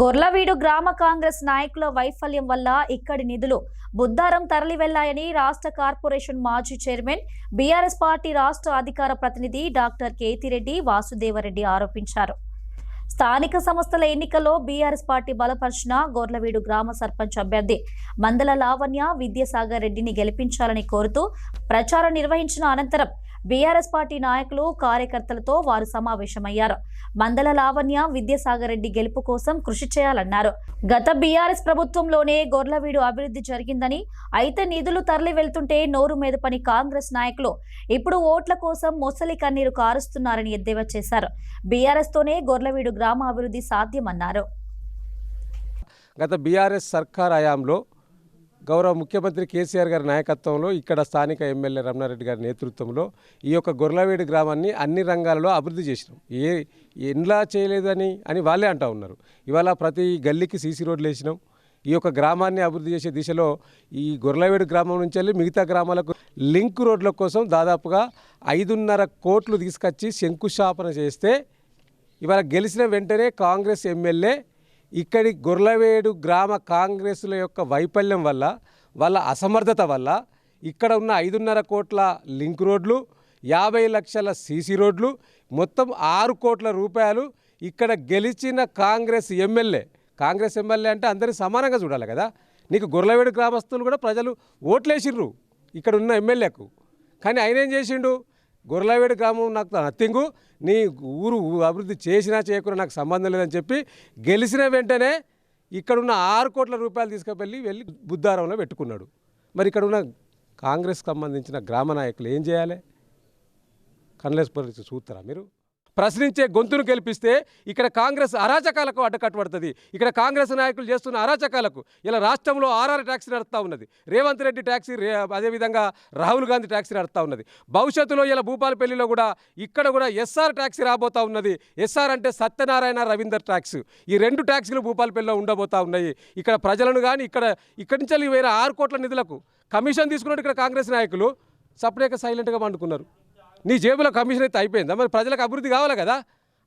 గొర్లవీడు గ్రామ కాంగ్రెస్ నాయకుల వైఫల్యం వల్ల ఇక్కడి నిధులు బుద్ధారం తరలి వెళ్లాయని రాష్ట్ర కార్పొరేషన్ మాజీ చైర్మన్ బీఆర్ఎస్ పార్టీ రాష్ట్ర అధికార ప్రతినిధి డాక్టర్ కేతిరెడ్డి వాసుదేవరెడ్డి ఆరోపించారు. స్థానిక సంస్థల ఎన్నికల్లో బీఆర్ఎస్ పార్టీ బలపరిచిన గొర్లవీడు గ్రామ సర్పంచ్ అభ్యర్థి మందల లావణ్య విద్యాసాగర్ రెడ్డిని గెలిపించాలని కోరుతూ ప్రచారం నిర్వహించిన అనంతరం బీఆర్ఎస్ పార్టీ నాయకులు కార్యకర్తలతో వారు సమావేశమయ్యారు. మందల లావణ్య విద్యాసాగర్ రెడ్డి గెలుపు కోసం కృషి చేయాలన్నారు. గత బీఆర్ఎస్ ప్రభుత్వంలోనే గొర్లవీడు అభివృద్ధి జరిగిందని, అయితే నిధులు తరలి వెళ్తుంటే నోరు మీద పని కాంగ్రెస్ నాయకులు ఇప్పుడు ఓట్ల కోసం మొసలి కన్నీరు కారుస్తున్నారని ఎద్దేవా చేశారు. బీఆర్ఎస్ తోనే గొర్లవీడు గ్రామ అభివృద్ధి సాధ్యమన్నారు. గత బీఆర్ఎస్ సర్కార్ హయాంలో గౌరవ ముఖ్యమంత్రి కేసీఆర్ గారి నాయకత్వంలో ఇక్కడ స్థానిక ఎమ్మెల్యే రమణారెడ్డి గారి నేతృత్వంలో ఈ యొక్క గొర్లవీడు గ్రామాన్ని అన్ని రంగాలలో అభివృద్ధి చేసినాం. ఎండ్లా చేయలేదని వాళ్ళే అంటూ ఉన్నారు. ఇవాళ ప్రతి గల్లీకి సీసీ రోడ్లు వేసినాం. ఈ యొక్క గ్రామాన్ని అభివృద్ధి చేసే దిశలో ఈ గొర్లవీడు గ్రామం నుంచి వెళ్ళి మిగతా గ్రామాలకు లింక్ రోడ్ల కోసం దాదాపుగా 5.5 కోట్లు తీసుకొచ్చి శంకుస్థాపన చేస్తే ఇవాళ గెలిచిన వెంటనే కాంగ్రెస్ ఎమ్మెల్యే ఇక్కడి గొర్లవీడు గ్రామ కాంగ్రెస్ల యొక్క వైఫల్యం వల్ల, వాళ్ళ అసమర్థత వల్ల ఇక్కడ ఉన్న 5.5 కోట్ల లింక్ రోడ్లు, 50 లక్షల సీసీ రోడ్లు, మొత్తం 6 కోట్ల రూపాయలు ఇక్కడ గెలిచిన కాంగ్రెస్ ఎమ్మెల్యే అంటే అందరినీ సమానంగా చూడాలి కదా. నీకు గొర్లవీడు గ్రామస్తులు కూడా ప్రజలు ఓట్లేసిర్రు ఇక్కడ ఉన్న ఎమ్మెల్యేకు. కానీ ఆయన ఏం చేసిండు? గొర్లవీడు గ్రామం నాకు నథింగు, నీ ఊరు అభివృద్ధి చేసినా చేయకుండా నాకు సంబంధం లేదని చెప్పి గెలిచిన వెంటనే ఇక్కడున్న 6 కోట్ల రూపాయలు తీసుకువెళ్ళి బుద్ధారంలో పెట్టుకున్నాడు. మరి ఇక్కడ ఉన్న కాంగ్రెస్కి సంబంధించిన గ్రామ నాయకులు ఏం చేయాలి? కన్లేసి చూస్తారా మీరు? ప్రశ్నించే గొంతును గెలిపిస్తే ఇక్కడ కాంగ్రెస్ అరాచకాలకు అడ్డకట్టుబడుతుంది. ఇక్కడ కాంగ్రెస్ నాయకులు చేస్తున్న అరాచకాలకు ఇలా రాష్ట్రంలో ఆర్ఆర్ ట్యాక్సీ నడుస్తూ ఉన్నది, రేవంత్ రెడ్డి ట్యాక్సీ, అదేవిధంగా రాహుల్ గాంధీ ట్యాక్సీ నడుస్తూ ఉన్నది. భవిష్యత్తులో ఇలా భూపాలపల్లిలో కూడా ఇక్కడ కూడా ఎస్ఆర్ ట్యాక్సీ రాబోతూ ఉన్నది. ఎస్ఆర్ అంటే సత్యనారాయణ రవీందర్ ట్యాక్స్. ఈ 2 ట్యాక్సీలు భూపాలపల్లిలో ఉండబోతూ ఉన్నాయి. ఇక్కడ ప్రజలను కానీ ఇక్కడి నుంచి వేరే 6 కోట్ల నిధులకు కమిషన్ తీసుకున్నట్టు ఇక్కడ కాంగ్రెస్ నాయకులు సపరేట్గా సైలెంట్గా పండుకున్నారు. నీ జేబులో కమిషన్ అయితే అయిపోయిందా? మరి ప్రజలకు అభివృద్ధి కావాలి కదా.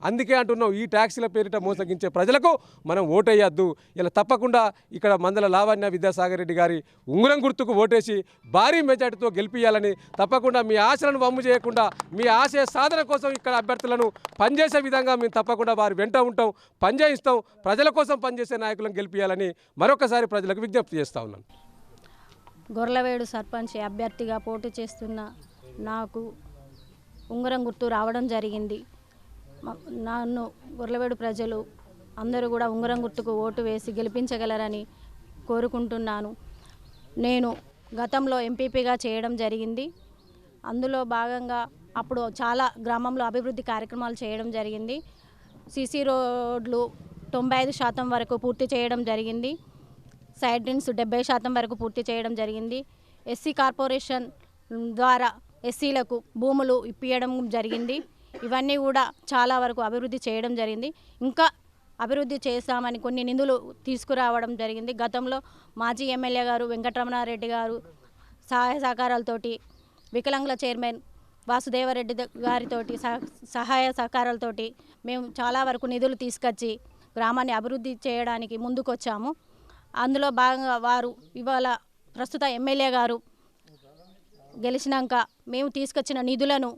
అందుకే అంటున్నాం, ఈ ట్యాక్సీల పేరిట మోసగించే ప్రజలకు మనం ఓటేయద్దు. ఇలా తప్పకుండా ఇక్కడ మందల లావణ్య విద్యాసాగర్ రెడ్డి గారి ఉంగరం గుర్తుకు ఓటేసి భారీ మెజార్టీతో గెలిపియాలని, తప్పకుండా మీ ఆశలను వమ్ము చేయకుండా మీ ఆశయ సాధన కోసం ఇక్కడ అభ్యర్థులను పనిచేసే విధంగా మేము తప్పకుండా వారి వెంట ఉంటాం, పనిచేయిస్తాం. ప్రజల కోసం పనిచేసే నాయకులను గెలిపియాలని మరొకసారి ప్రజలకు విజ్ఞప్తి చేస్తూ ఉన్నాను. గొర్లవీడు సర్పంచ్ అభ్యర్థిగా పోటీ చేస్తున్న నాకు ఉంగరం గుర్తు రావడం జరిగింది. నన్ను గొర్లవీడు ప్రజలు అందరూ కూడా ఉంగరం గుర్తుకు ఓటు వేసి గెలిపించగలరని కోరుకుంటున్నాను. నేను గతంలో ఎంపీపీగా చేయడం జరిగింది. అందులో భాగంగా అప్పుడు చాలా గ్రామంలో అభివృద్ధి కార్యక్రమాలు చేయడం జరిగింది. సీసీ రోడ్లు 95% వరకు పూర్తి చేయడం జరిగింది. సైడ్ డ్రైన్స్ 70% వరకు పూర్తి చేయడం జరిగింది. ఎస్సీ కార్పొరేషన్ ద్వారా ఎస్సీలకు భూములు ఇప్పించడం జరిగింది. ఇవన్నీ కూడా చాలా వరకు అభివృద్ధి చేయడం జరిగింది. ఇంకా అభివృద్ధి చేస్తామని కొన్ని నిధులు తీసుకురావడం జరిగింది. గతంలో మాజీ ఎమ్మెల్యే గారు వెంకటరమణారెడ్డి గారు సహాయ సహకారాలతోటి, వికలాంగుల చైర్మన్ వాసుదేవరెడ్డి గారితోటి సహాయ సహకారాలతోటి మేము చాలా వరకు నిధులు తీసుకొచ్చి గ్రామాన్ని అభివృద్ధి చేయడానికి ముందుకొచ్చాము. అందులో భాగంగా వారు ఇవాళ ప్రస్తుత ఎమ్మెల్యే గారు గెలిచినాక మేము తీసుకొచ్చిన నిధులను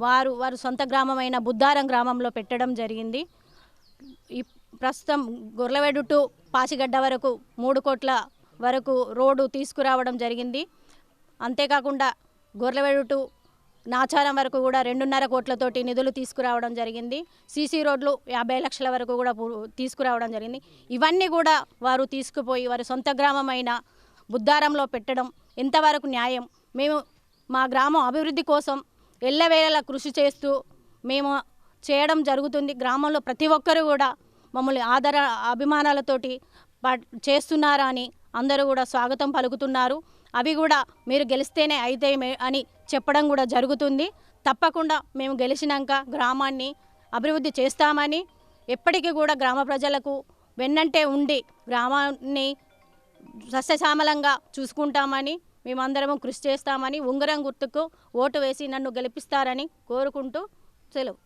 వారు సొంత గ్రామమైన బుద్ధారం గ్రామంలో పెట్టడం జరిగింది. ఈ ప్రస్తుతం గొర్లవీడు టు పాచిగడ్డ వరకు 3 కోట్ల వరకు రోడ్డు తీసుకురావడం జరిగింది. అంతేకాకుండా గొర్లవీడు టు నాచారం వరకు కూడా 2.5 కోట్లతోటి నిధులు తీసుకురావడం జరిగింది. సీసీ రోడ్లు 50 లక్షల వరకు కూడా తీసుకురావడం జరిగింది. ఇవన్నీ కూడా వారు తీసుకుపోయి వారి సొంత గ్రామమైన బుద్ధారంలో పెట్టడం ఎంతవరకు న్యాయం? మేము మా గ్రామం అభివృద్ధి కోసం ఎల్లవేళలా కృషి చేస్తూ మేము చేయడం జరుగుతుంది. గ్రామంలో ప్రతి ఒక్కరు కూడా మమ్మల్ని అభిమానాలతోటి చేస్తున్నారా అని అందరూ కూడా స్వాగతం పలుకుతున్నారు. అవి కూడా మీరు గెలిస్తేనే అయితే అని చెప్పడం కూడా జరుగుతుంది. తప్పకుండా మేము గెలిచినాక గ్రామాన్ని అభివృద్ధి చేస్తామని, ఎప్పటికీ కూడా గ్రామ ప్రజలకు వెన్నంటే ఉండి గ్రామాన్ని సస్యశ్యామలంగా చూసుకుంటామని, మేమందరము కృషి చేస్తామని, ఉంగరం గుర్తుకు ఓటు వేసి నన్ను గెలిపిస్తారని కోరుకుంటూ సెలవు.